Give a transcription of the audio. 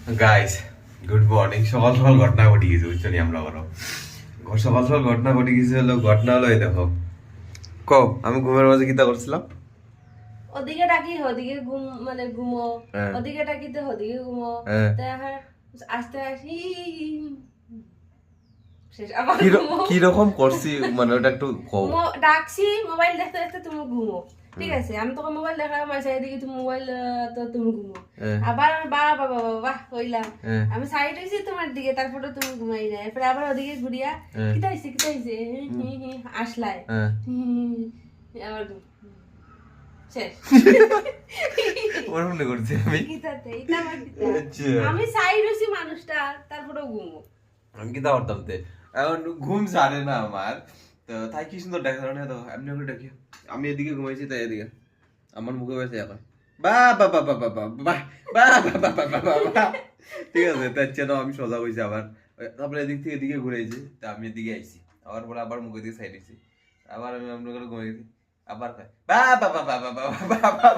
Guys good morning. সকাল সকাল ঘটনা ঘটে গেছে, বুঝছো নি আমরা বড় সকাল সকাল ঘটনা ঘটে গেছে। ঘটনা হলো এই দেখো, কব আমি ঘুমের মাঝে কিতা করছিলাম। ওদিকে ডাকি ওদিকে ঘুম মানে ঘুমো, হ্যাঁ। ওদিকে ডাকিতে ওদিকে ঘুমো। হ্যাঁ। তা এখন আস্তে আসি শেষ আবার ঘুমো। কিরকম করছি মানে ওটা একটু কও। ডাকছি মোবাইল দেখতে দেখতে তুমি ঘুমো, ঠিক আছে। আমি তোকে মোবাইল দেখা মাঝে এদিকে তুমি মোবাইল, তো তুমি ঘুমো। হ্যাঁ। আবার আমি বাবা বাবা বাবা কইলাম, হ্যাঁ। আমি সাইড হয়েছি তোমার দিকে, তারপরে তুমি ঘুমাই না। এরপরে আবার ওদিকে ঘুরিয়া হ্যাঁ। কিতা হয়েছে আসলাই হ্যাঁ। আবার শেষ। ওরকম না করছি আমি। কিতাতে এটা আমার কিতা? আচ্ছা। আমি সাইড হইছি মানুষটা, তারপরে ঘুমো। আমি কিতা করতাম তে, এখন ঘুম ছাড়ে না আমার। তো তাই কি সুন্দর দেখা না, তো এমনি করে ডাকি। আমি এদিকে ঘুমাইছি, তাই এদিকে আমার মুখে বসে এখন বা বা বা বা বা বা বা বা বা বা বা বা বা। ঠিক আছে, তার চেয়ে আমি সোজা হয়েছি আবার। তারপরে এদিক থেকে এদিকে ঘুরেছি, তা আমি এদিকে আইছি। আবার বলে আবার মুখে দিয়ে সাইড হয়েছি। আবার আমি অন্য করে ঘুমাইছি। আবার বা বা বা বা বা বা বা বা।